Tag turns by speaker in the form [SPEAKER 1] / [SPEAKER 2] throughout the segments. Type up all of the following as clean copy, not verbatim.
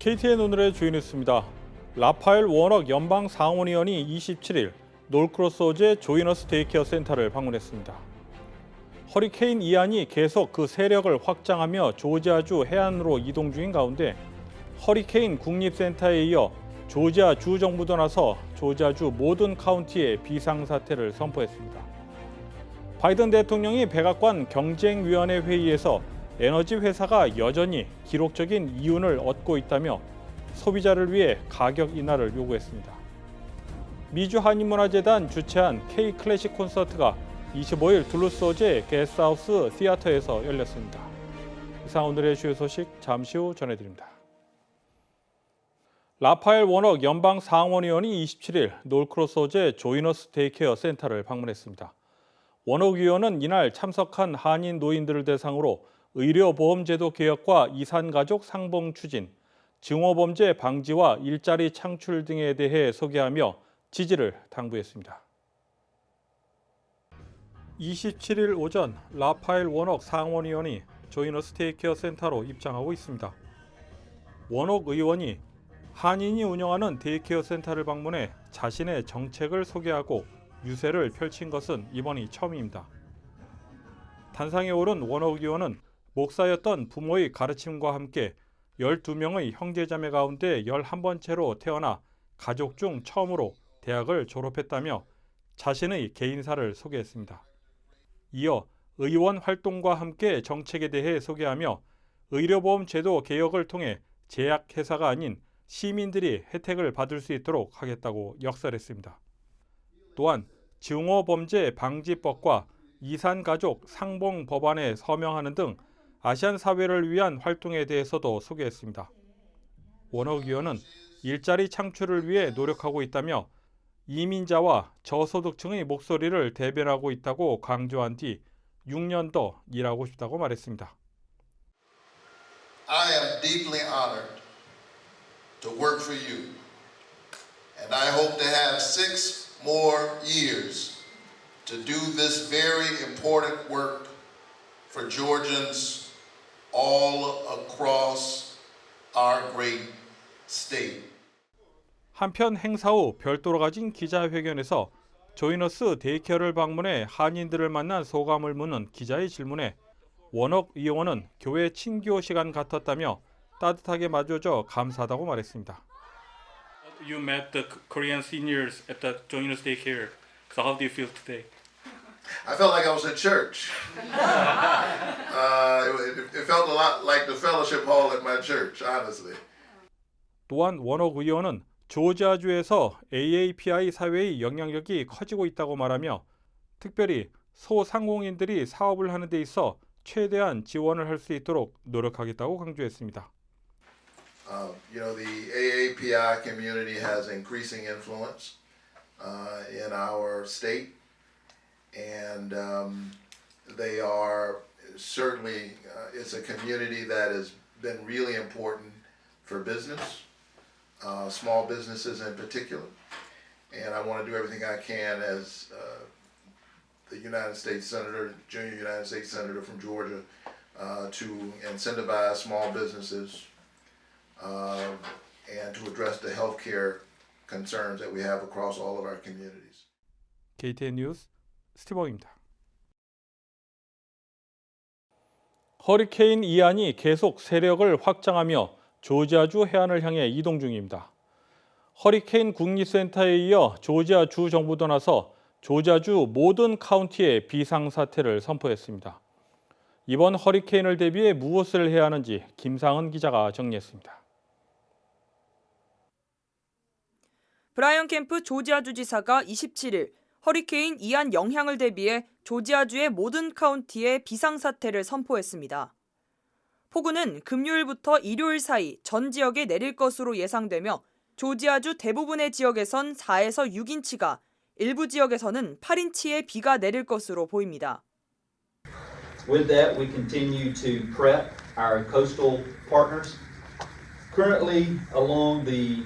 [SPEAKER 1] KTN 오늘의 주요 뉴스입니다. 라파엘 워럭 연방 상원의원이 27일 놀크로스 호주의 조이너스 데이케어 센터를 방문했습니다. 허리케인 이안이 계속 그 세력을 확장하며 조지아주 해안으로 이동 중인 가운데 허리케인 국립센터에 이어 조지아 주정부도 나서 조지아주 모든 카운티에 비상사태를 선포했습니다. 바이든 대통령이 백악관 경쟁위원회 회의에서 에너지 회사가 여전히 기록적인 이윤을 얻고 있다며 소비자를 위해 가격 인하를 요구했습니다. 미주 한인문화재단 주최한 K-클래식 콘서트가 25일 둘루스 호주의 게스트하우스 시어터에서 열렸습니다. 이상 오늘의 주요 소식 잠시 후 전해드립니다. 라파엘 워럭 연방 상원의원이 27일 놀크로스 호주의 조이너스 데이케어 센터를 방문했습니다. 워럭 의원은 이날 참석한 한인 노인들을 대상으로 의료보험제도 개혁과 이산가족 상봉 추진, 증오범죄 방지와 일자리 창출 등에 대해 소개하며 지지를 당부했습니다. 27일 오전 라파엘 워럭 상원의원이 조이너스 데이케어 센터로 입장하고 있습니다. 워럭 의원이 한인이 운영하는 데이케어 센터를 방문해 자신의 정책을 소개하고 유세를 펼친 것은 이번이 처음입니다. 단상에 오른 워럭 의원은 목사였던 부모의 가르침과 함께 12명의 형제자매 가운데 11번째로 태어나 가족 중 처음으로 대학을 졸업했다며 자신의 개인사를 소개했습니다. 이어 의원 활동과 함께 정책에 대해 소개하며 의료보험 제도 개혁을 통해 제약회사가 아닌 시민들이 혜택을 받을 수 있도록 하겠다고 역설했습니다. 또한 증오범죄 방지법과 이산가족 상봉 법안에 서명하는 등 아시안 사회를 위한 활동에 대해서도 소개했습니다. 워럭 의원은 일자리 창출을 위해 노력하고 있다며 이민자와 저소득층의 목소리를 대변하고 있다고 강조한 뒤 6년 더 일하고 싶다고 말했습니다.
[SPEAKER 2] I am deeply honored to work for you, and I hope to have 6 more years to do this very important work for Georgians all across our great state.
[SPEAKER 1] 한편 행사 후 별도로 가진 기자회견에서 조이너스 데이케어를 방문해 한인들을 만난 소감을 묻는 기자의 질문에 워럭 의원은 교회 친교 시간 같았다며 따뜻하게 맞아줘 감사하다고 말했습니다. You met the Korean seniors at the Joiner's Daycare. So how do you feel today?
[SPEAKER 2] I felt like I was at church. It felt a lot like the fellowship hall at my church, honestly.
[SPEAKER 1] 또한 워럭 의원은 조지아주에서 AAPI 사회의 영향력이 커지고 있다고 말하며 특별히 소상공인들이 사업을 하는 데 있어 최대한 지원을 할 수 있도록 노력하겠다고 강조했습니다.
[SPEAKER 2] The AAPI community has increasing influence in our state, and they are certainly it's a community that has been really important for business, small businesses in particular, and I want to do everything I can as the United States Senator, junior United States Senator from Georgia, to incentivize small businesses and to address the healthcare concerns that we have across all of our communities.
[SPEAKER 1] KTN 뉴스 스티븐입니다. 허리케인 이안이 계속 세력을 확장하며 조지아주 해안을 향해 이동 중입니다. 허리케인 국립센터에 이어 조지아 주 정부도 나서 조지아주 모든 카운티에 비상사태를 선포했습니다. 이번 허리케인을 대비해 무엇을 해야 하는지 김상은 기자가 정리했습니다.
[SPEAKER 3] 브라이언 캠프 조지아주 지사가 27일 허리케인 이안 영향을 대비해 조지아주의 모든 카운티에 비상사태를 선포했습니다. 폭우는 금요일부터 일요일 사이 전 지역에 내릴 것으로 예상되며 조지아주 대부분의 지역에선 4에서 6인치가, 일부 지역에서는 8인치의 비가 내릴 것으로 보입니다.
[SPEAKER 4] With that, we continue to prep our coastal partners. Currently, along the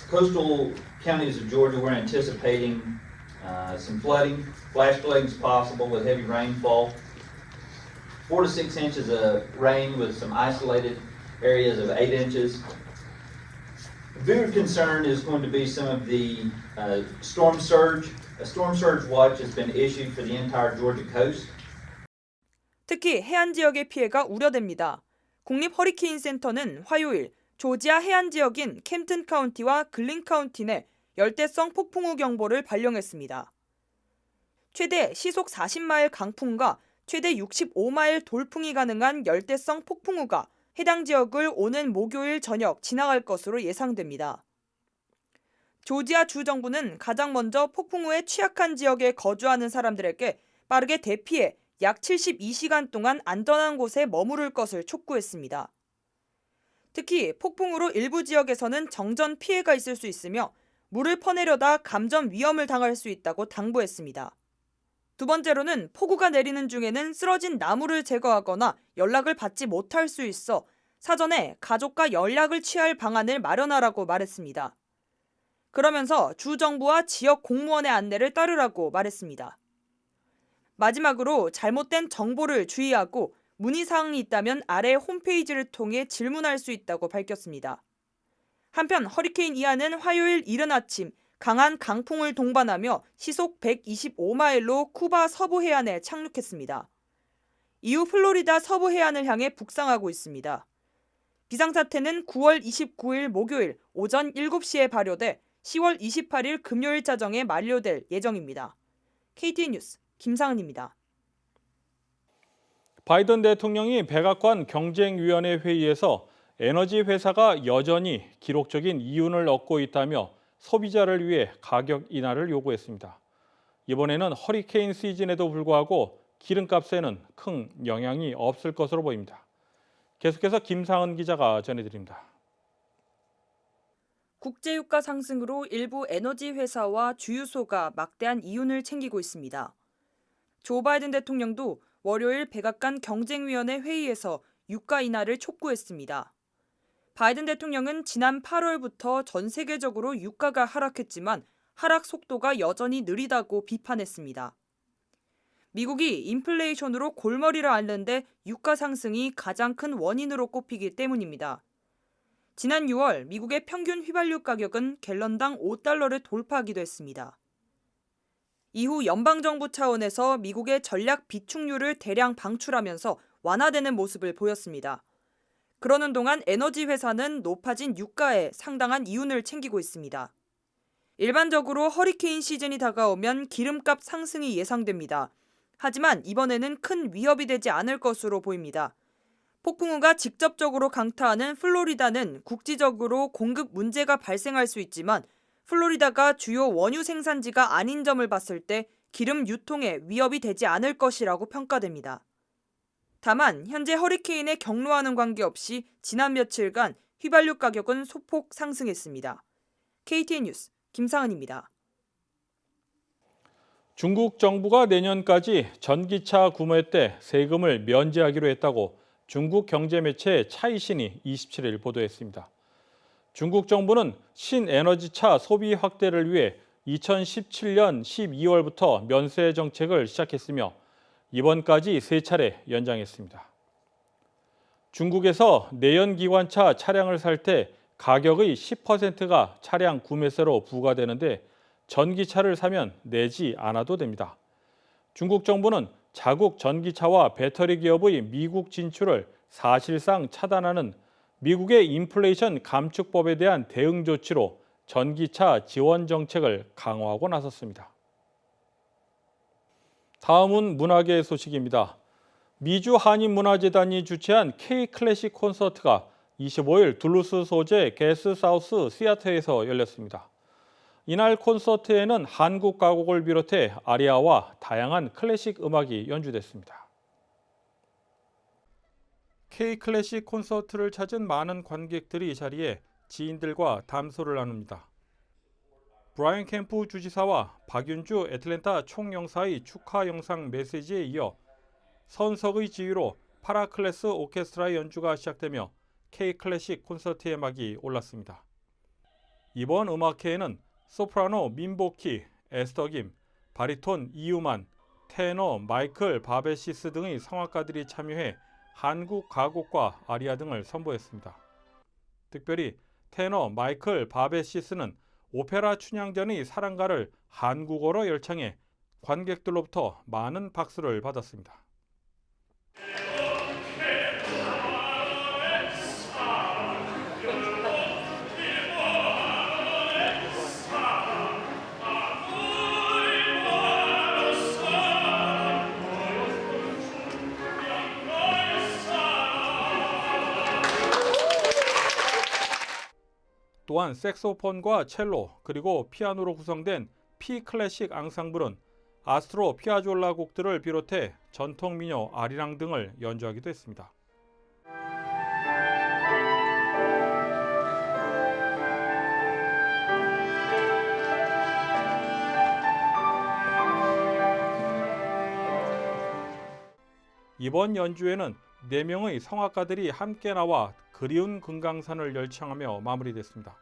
[SPEAKER 4] coastal counties of Georgia, we're anticipating some flooding. Flash flooding is possible with heavy rainfall. 4 to 6 inches of rain with some isolated areas of 8 inches. A bigger concern is going to be some of the storm surge. A storm surge watch has been issued for the entire Georgia coast.
[SPEAKER 3] 특히 해안 지역의 피해가 우려됩니다. 국립 허리케인 센터는 화요일 조지아 해안 지역인 캠튼 카운티와 글린 카운티 내 열대성 폭풍우 경보를 발령했습니다. 최대 시속 40마일 강풍과 최대 65마일 돌풍이 가능한 열대성 폭풍우가 해당 지역을 오는 목요일 저녁 지나갈 것으로 예상됩니다. 조지아 주 정부는 가장 먼저 폭풍우에 취약한 지역에 거주하는 사람들에게 빠르게 대피해 약 72시간 동안 안전한 곳에 머무를 것을 촉구했습니다. 특히 폭풍우로 일부 지역에서는 정전 피해가 있을 수 있으며 물을 퍼내려다 감전 위험을 당할 수 있다고 당부했습니다. 두 번째로는 폭우가 내리는 중에는 쓰러진 나무를 제거하거나 연락을 받지 못할 수 있어 사전에 가족과 연락을 취할 방안을 마련하라고 말했습니다. 그러면서 주 정부와 지역 공무원의 안내를 따르라고 말했습니다. 마지막으로 잘못된 정보를 주의하고 문의사항이 있다면 아래 홈페이지를 통해 질문할 수 있다고 밝혔습니다. 한편 허리케인 이안은 화요일 이른 아침 강한 강풍을 동반하며 시속 125마일로 쿠바 서부 해안에 착륙했습니다. 이후 플로리다 서부 해안을 향해 북상하고 있습니다. 비상사태는 9월 29일 목요일 오전 7시에 발효돼 10월 28일 금요일 자정에 만료될 예정입니다. KTN 뉴스 김상은입니다.
[SPEAKER 1] 바이든 대통령이 백악관 경쟁위원회 회의에서 에너지 회사가 여전히 기록적인 이윤을 얻고 있다며 소비자를 위해 가격 인하를 요구했습니다. 이번에는 허리케인 시즌에도 불구하고 기름값에는 큰 영향이 없을 것으로 보입니다. 계속해서 김상은 기자가 전해드립니다.
[SPEAKER 3] 국제유가 상승으로 일부 에너지 회사와 주유소가 막대한 이윤을 챙기고 있습니다. 조 바이든 대통령도 월요일 백악관 경쟁위원회 회의에서 유가 인하를 촉구했습니다. 바이든 대통령은 지난 8월부터 전 세계적으로 유가가 하락했지만 하락 속도가 여전히 느리다고 비판했습니다. 미국이 인플레이션으로 골머리를 앓는데 유가 상승이 가장 큰 원인으로 꼽히기 때문입니다. 지난 6월 미국의 평균 휘발유 가격은 갤런당 $5를 돌파하기도 했습니다. 이후 연방정부 차원에서 미국의 전략 비축유를 대량 방출하면서 완화되는 모습을 보였습니다. 그러는 동안 에너지 회사는 높아진 유가에 상당한 이윤을 챙기고 있습니다. 일반적으로 허리케인 시즌이 다가오면 기름값 상승이 예상됩니다. 하지만 이번에는 큰 위협이 되지 않을 것으로 보입니다. 폭풍우가 직접적으로 강타하는 플로리다는 국지적으로 공급 문제가 발생할 수 있지만 플로리다가 주요 원유 생산지가 아닌 점을 봤을 때 기름 유통에 위협이 되지 않을 것이라고 평가됩니다. 다만 현재 허리케인에 경로와는 관계없이 지난 며칠간 휘발유 가격은 소폭 상승했습니다. KTN 뉴스 김상은입니다.
[SPEAKER 1] 중국 정부가 내년까지 전기차 구매 때 세금을 면제하기로 했다고 중국 경제매체 차이신이 27일 보도했습니다. 중국 정부는 신에너지차 소비 확대를 위해 2017년 12월부터 면세 정책을 시작했으며 이번까지 3차례 연장했습니다. 중국에서 내연기관차 차량을 살 때 가격의 10%가 차량 구매세로 부과되는데 전기차를 사면 내지 않아도 됩니다. 중국 정부는 자국 전기차와 배터리 기업의 미국 진출을 사실상 차단하는 미국의 인플레이션 감축법에 대한 대응 조치로 전기차 지원 정책을 강화하고 나섰습니다. 다음은 문화계 소식입니다. 미주 한인문화재단이 주최한 K-클래식 콘서트가 25일 둘루스 소재 게스트하우스 시어터에서 열렸습니다. 이날 콘서트에는 한국 가곡을 비롯해 아리아와 다양한 클래식 음악이 연주됐습니다. K-클래식 콘서트를 찾은 많은 관객들이 이 자리에 지인들과 담소를 나눕니다. 브라이언 캠프 주지사와 박윤주 애틀랜타 총영사의 축하 영상 메시지에 이어 선석의 지휘로 파라클래스 오케스트라의 연주가 시작되며 K-클래식 콘서트의 막이 올랐습니다. 이번 음악회에는 소프라노 민보키, 에스터 김, 바리톤 이유만, 테너 마이클 바베시스 등의 성악가들이 참여해 한국 가곡과 아리아 등을 선보였습니다. 특별히 테너 마이클 바베시스는 오페라 춘향전의 사랑가를 한국어로 열창해 관객들로부터 많은 박수를 받았습니다. 또한 색소폰과 첼로 그리고 피아노로 구성된 P 클래식 앙상블은 아스트로 피아졸라 곡들을 비롯해 전통 민요 아리랑 등을 연주하기도 했습니다. 이번 연주회는 4명의 성악가들이 함께 나와 그리운 금강산을 열창하며 마무리됐습니다.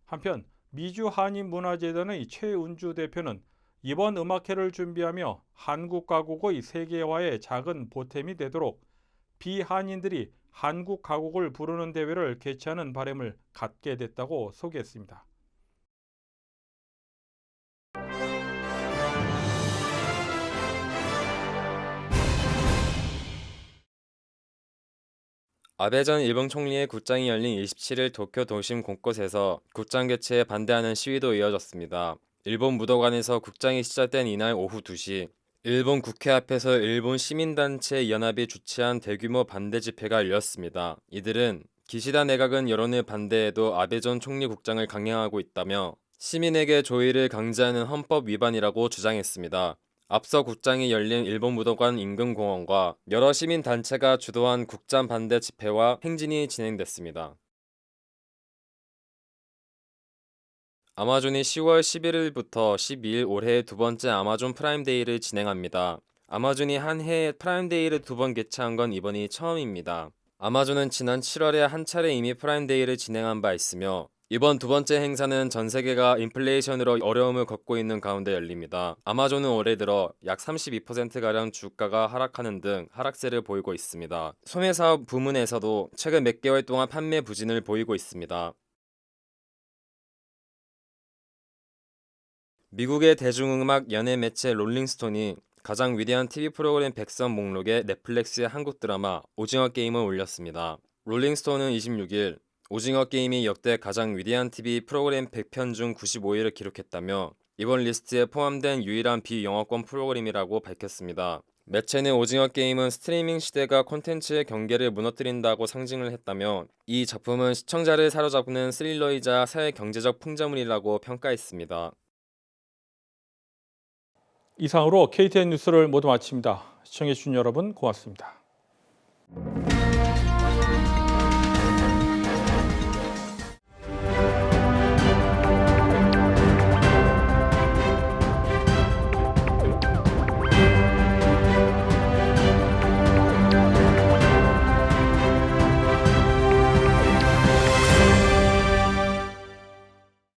[SPEAKER 1] 한편 미주한인문화재단의 최운주 대표는 이번 음악회를 준비하며 한국 가곡의 세계화에 작은 보탬이 되도록 비한인들이 한국 가곡을 부르는 대회를 개최하는 바람을 갖게 됐다고 소개했습니다.
[SPEAKER 5] 아베 전 일본 총리의 국장이 열린 27일 도쿄 도심 곳곳에서 국장 개최에 반대하는 시위도 이어졌습니다. 일본 무도관에서 국장이 시작된 이날 오후 2시, 일본 국회 앞에서 일본 시민단체 연합이 주최한 대규모 반대 집회가 열렸습니다. 이들은 기시다 내각은 여론을 반대해도 아베 전 총리 국장을 강행하고 있다며 시민에게 조의를 강제하는 헌법 위반이라고 주장했습니다. 앞서 국장이 열린 일본 무도관 인근 공원과 여러 시민단체가 주도한 국장 반대 집회와 행진이 진행됐습니다. 아마존이 10월 11일부터 12일 올해의 두 번째 아마존 프라임데이를 진행합니다. 아마존이 한 해에 프라임데이를 2번 개최한 건 이번이 처음입니다. 아마존은 지난 7월에 한 차례 이미 프라임데이를 진행한 바 있으며 이번 두 번째 행사는 전 세계가 인플레이션으로 어려움을 겪고 있는 가운데 열립니다. 아마존은 올해 들어 약 32%가량 주가가 하락하는 등 하락세를 보이고 있습니다. 소매사업 부문에서도 최근 몇 개월 동안 판매 부진을 보이고 있습니다. 미국의 대중음악 연예 매체 롤링스톤이 가장 위대한 TV 프로그램 100선 목록에 넷플릭스의 한국 드라마 오징어 게임을 올렸습니다. 롤링스톤은 26일 오징어 게임이 역대 가장 위대한 TV 프로그램 100편 중 95위를 기록했다며 이번 리스트에 포함된 유일한 비영어권 프로그램이라고 밝혔습니다. 매체는 오징어 게임은 스트리밍 시대가 콘텐츠의 경계를 무너뜨린다고 상징을 했다며 이 작품은 시청자를 사로잡는 스릴러이자 사회 경제적 풍자물이라고 평가했습니다.
[SPEAKER 1] 이상으로 KTN 뉴스를 모두 마칩니다. 시청해주신 여러분 고맙습니다.